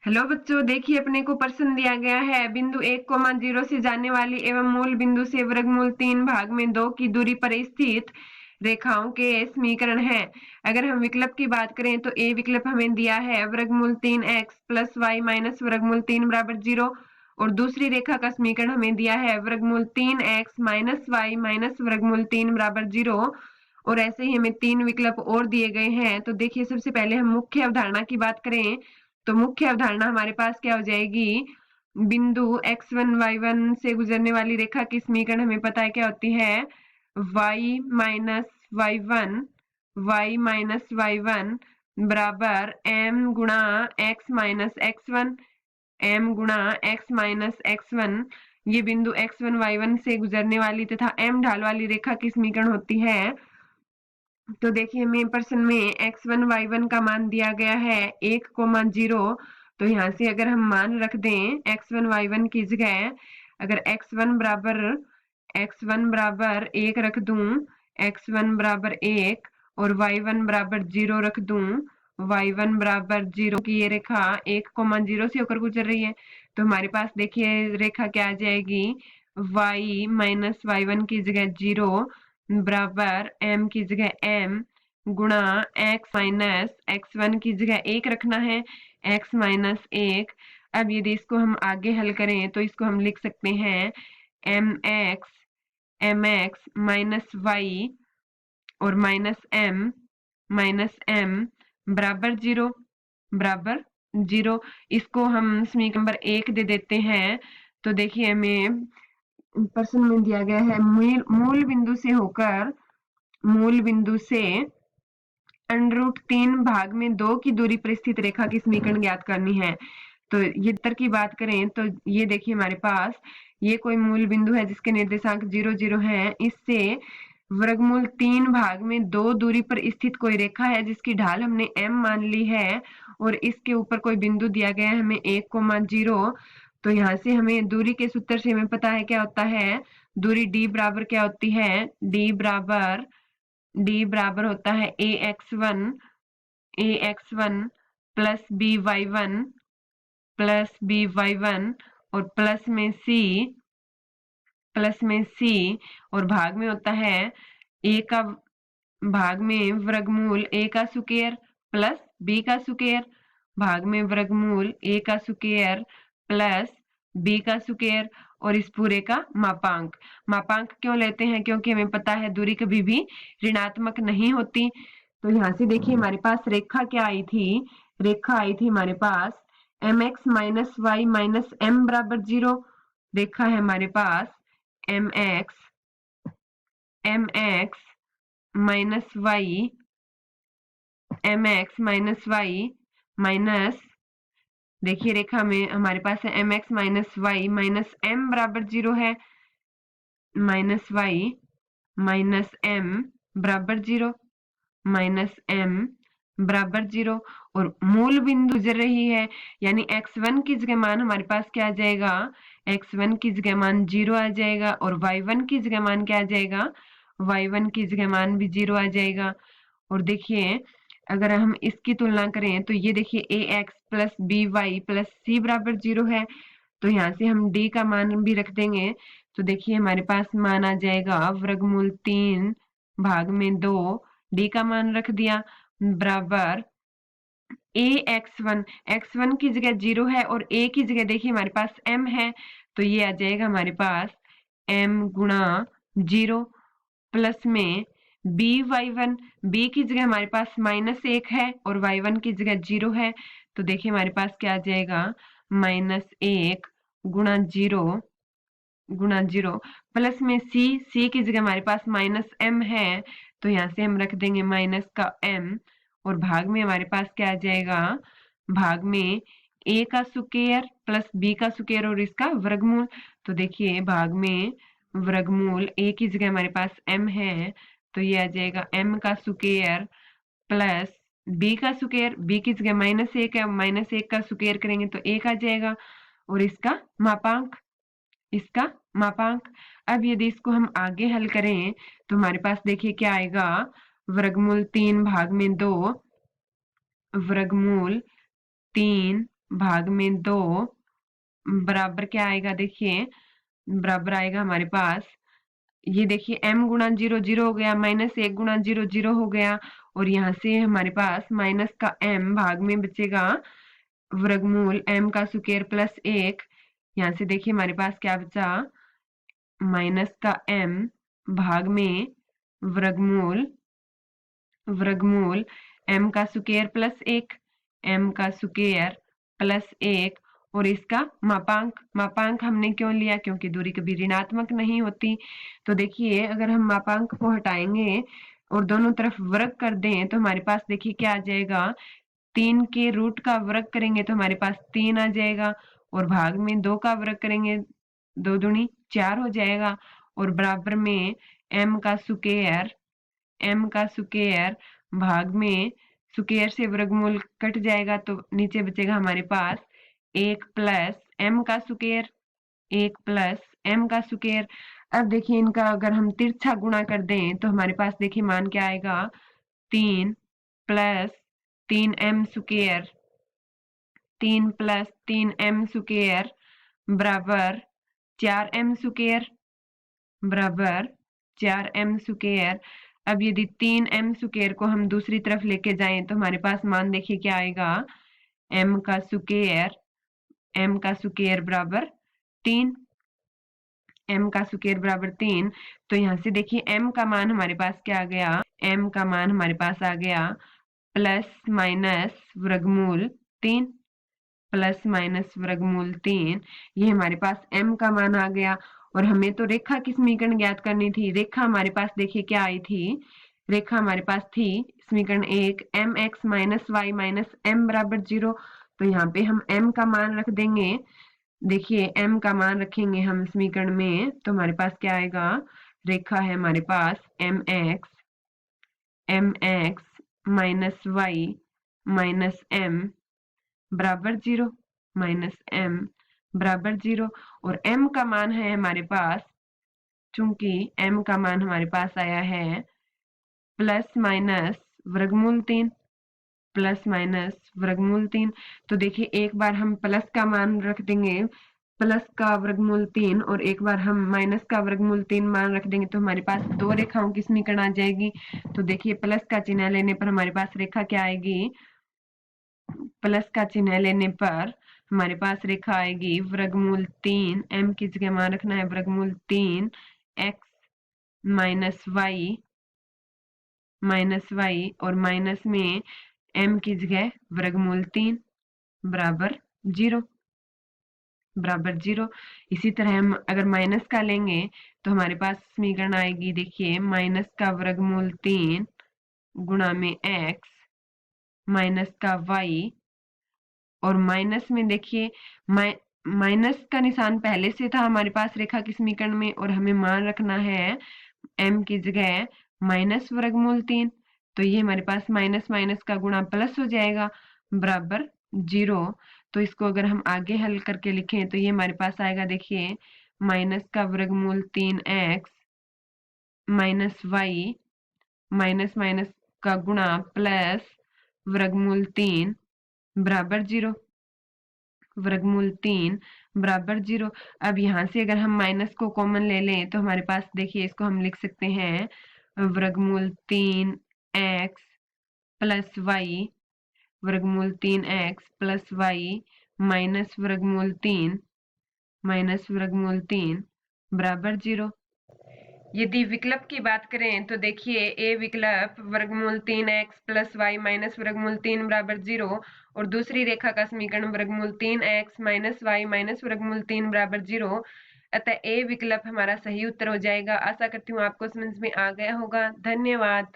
Hello बच्चों, देखिए अपने को प्रश्न दिया गया है। बिंदु 1, 0 से जाने वाली एवं मूल बिंदु से वर्गमूल 3 भाग में 2 की दूरी पर स्थित रेखाओं के समीकरण है। अगर हम विकल्प की बात करें तो ए विकल्प हमें दिया है वर्गमूल 3x प्लस वाई माइनस वर्गमूल 3 बराबर 0, और दूसरी रेखा का समीकरण हमें दिया है वर्गमूल 3x माइनस वाई माइनस वर्गमूल 3 बराबर 0। और ऐसे ही हमें 3 विकल्प और दिए गए हैं। तो देखिए, सबसे पहले हम मुख्य अवधारणा की बात करें तो मुख्य अवधारणा हमारे पास क्या हो जाएगी, बिंदु x1 y1 से गुजरने वाली रेखा की समीकरण हमें पता है क्या होती है, y माइनस y1 बराबर m गुणा x माइनस x1, m गुणा x माइनस x1। ये बिंदु x1 y1 से गुजरने वाली तथा m ढाल वाली रेखा की समीकरण होती है। तो देखिए, हमें प्रश्न में x1 y1 का मान दिया गया है 1, 0। तो यहाँ से अगर हम मान रख दें x1 y1 की जगह, अगर x1 बराबर 1 रख दूं, x1 बराबर 1 और y1 बराबर 0 रख दूं, y1 बराबर 0 की ये रेखा 1, 0 से होकर गुजर रही है। तो हमारे पास देखिए रेखा क्या आ जाएगी, y माइनस y1 की जगह 0 बराबर m की जगह m गुणा x माइनस x1 की जगह 1 रखना है, x माइनस 1। अब यदि इसको हम आगे हल करें तो इसको हम लिख सकते हैं mx माइनस y और माइनस m बराबर 0। इसको हम समीकरण नंबर 1 दे देते हैं। तो देखिए, हमें प्रश्न में दिया गया है मूल बिंदु से √3 भाग में 2 की दूरी पर स्थित रेखा की समीकरण ज्ञात करनी है। तो ये उत्तर की बात करें तो ये देखिए, हमारे पास ये कोई मूल बिंदु है जिसके निर्देशांक 0, 0 है। इससे वर्गमूल 3 भाग में 2 दूरी पर स्थित कोई रेखा है जिसकी ढाल हमने m मान ली है, और इसके ऊपर कोई बिंदु दिया गया है हमें 1, 0। तो यहाँ से हमें दूरी के सूत्र से हमें पता है क्या होता है, दूरी d बराबर क्या होती है, d बराबर होता है ax1 प्लस by1 और प्लस में c और भाग में होता है a का भाग में वर्गमूल a का स्क्वायर प्लस b का स्क्वायर, भाग में वर्गमूल a का स्क्वायर प्लस b का स्क्वायर, और इस पूरे का मापांक क्यों लेते हैं, क्योंकि हमें पता है दूरी कभी भी ऋणात्मक नहीं होती। तो यहाँ से देखिए, हमारे पास रेखा क्या आई थी, रेखा आई थी हमारे पास mx minus y minus m बराबर 0। रेखा है हमारे पास mx माइनस y माइनस, देखिए रेखा में हमारे पास है mx minus y minus m बराबर 0 है, माइनस y माइनस m बराबर 0, माइनस m बराबर 0। और मूल बिंदु गुजर रही है, यानी x1 की जगह मान हमारे पास क्या आ जाएगा, x1 की जगह मान 0 आ जाएगा, और y1 की जगह मान क्या आ जाएगा, y1 की जगह मान भी 0 आ जाएगा। और देखिए, अगर हम इसकी तुलना करें तो ये देखिए ax plus by plus c बराबर 0 है। तो यहाँ से हम d का मान भी रख देंगे। तो देखिए, हमारे पास मान आ जाएगा वर्गमूल 3 भाग में 2, d का मान रख दिया बराबर x1 की जगह 0 है और a की जगह देखिए हमारे पास m है। तो ये आ जाएगा हमारे पास m गुणा 0 प्लस में b की जगह हमारे पास -1 है और y1 की जगह 0 है। तो देखिए, हमारे पास क्या आ जाएगा, -1 गुणा 0 प्लस में c की जगह हमारे पास -m है। तो यहाँ से हम रख देंगे माइनस का m, और भाग में हमारे पास क्या आ जाएगा, भाग में a का स्क्वायर प्लस b का स्क्वायर और इसका वर्गमूल। तो देखिए, भाग में वर्गमूल a की जगह हमारे पास m है, तो ये आ जाएगा m का स्क्वायर प्लस b का स्क्वायर, b की जगह -1 है, -1 का स्क्वायर करेंगे तो 1 आ जाएगा, और इसका मापांक। अब यदि इसको हम आगे हल करें तो हमारे पास देखिए क्या आएगा, वर्गमूल 3 भाग में 2 वर्गमूल 3 भाग में 2 बराबर क्या आएगा, देखिए बराबर आएगा हमारे पास, ये देखिए m गुणा 0 0 हो गया, -1 गुणा 0 0 हो गया, और यहाँ से हमारे पास माइनस का m भाग में बचेगा वर्गमूल m का स्क्वायर प्लस 1। यहाँ से देखिए हमारे पास क्या बचा, माइनस का m भाग में वर्गमूल वर्गमूल m का स्क्वायर प्लस 1, m का स्क्वायर प्लस 1, और इसका मापांक हमने क्यों लिया, क्योंकि दूरी कभी ऋणात्मक नहीं होती। तो देखिए अगर हम मापांक को हटाएंगे और दोनों तरफ वर्ग कर दें तो हमारे पास देखिए क्या आ जाएगा, 3 के रूट का वर्ग करेंगे तो हमारे पास 3 आ जाएगा, और भाग में 2 का वर्ग करेंगे 2 दूनी 4 हो जाएगा, और बराबर में m का स्क्वायर भाग में स्क्वायर से वर्गमूल कट जाएगा तो नीचे बचेगा हमारे पास 1 प्लस m का स्क्वायर। अब देखिए इनका अगर हम तिरछा गुणा कर दें तो हमारे पास देखिए मान क्या आएगा, 3 plus 3m square, 3 plus 3m square बराबर 4m स्क्वायर, बराबर 4m स्क्वायर। अब यदि 3m स्क्वायर को हम दूसरी तरफ लेके जाएं तो हमारे पास मान देखिए क्या आएगा, m का स्क्वायर बराबर 3, m का स्क्वायर बराबर 3। तो यहाँ से देखिए m का मान हमारे पास क्या आ गया, m का मान हमारे पास आ गया प्लस माइनस वर्गमूल 3, प्लस माइनस वर्गमूल 3, ये हमारे पास m का मान आ गया। और हमें तो रेखा की समीकरण ज्ञात करनी थी, रेखा हमारे पास देखिए क्या आई थी, रेखा हमारे पास थी समीकरण 1 mx minus y minus m बराबर 0। तो यहाँ पे हम m का मान रख देंगे, देखिए m का मान रखेंगे हम समीकरण में तो हमारे पास क्या आएगा, रेखा है हमारे पास mx minus y minus m बराबर 0, माइनस m बराबर 0, और m का मान है हमारे पास, चूंकि m का मान हमारे पास आया है प्लस माइनस वर्गमूल 3, प्लस माइनस वर्गमूल 3। तो देखिए एक बार हम प्लस का मान रख देंगे, प्लस का वर्गमूल 3, और एक बार हम माइनस का वर्गमूल 3 मान रख देंगे तो हमारे पास दो रेखाओं की समीकरण आ जाएगी। तो देखिए प्लस का चिन्ह लेने पर हमारे पास रेखा क्या आएगी, प्लस का चिन्ह लेने पर हमारे पास रेखा आएगी वर्गमूल 3, m की जगह मान रखना है वर्गमूल 3 x माइनस वाई और माइनस में m की जगह वर्गमूल 3 बराबर 0, बराबर 0। इसी तरह हम अगर माइनस का लेंगे तो हमारे पास समीकरण आएगी, देखिए माइनस का वर्गमूल 3 गुणा में x माइनस का y, और माइनस में देखिए माइनस का निशान पहले से था हमारे पास रेखा की समीकरण में, और हमें मान रखना है m की जगह माइनस वर्गमूल 3, तो ये हमारे पास माइनस माइनस का गुणा प्लस हो जाएगा बराबर 0। तो इसको अगर हम आगे हल करके लिखें तो ये हमारे पास आएगा, देखिए माइनस का वर्गमूल 3x minus y minus minus का गुणा प्लस वर्गमूल 3 बराबर 0, वर्गमूल 3 बराबर 0। अब यहाँ से अगर हम माइनस को कॉमन ले लें तो हमारे पास देखिए इसको हम लिख सकते हैं वर्गमूल 3x प्लस वाई, वर्गमूल 3x प्लस वाई माइनस वर्गमूल 3 बराबर 0। यदि विकल्प की बात करें तो देखिए ए विकल्प वर्गमूल 3x प्लस वाई माइनस वर्गमूल 3 बराबर 0, और दूसरी रेखा का समीकरण वर्गमूल 3x माइनस वाई माइनस वर्गमूल 3 बराबर 0। अतः ए विकल्प हमारा सही उत्तर हो जाएगा। आशा करती हूँ आपको समझ में आ गया होगा। धन्यवाद।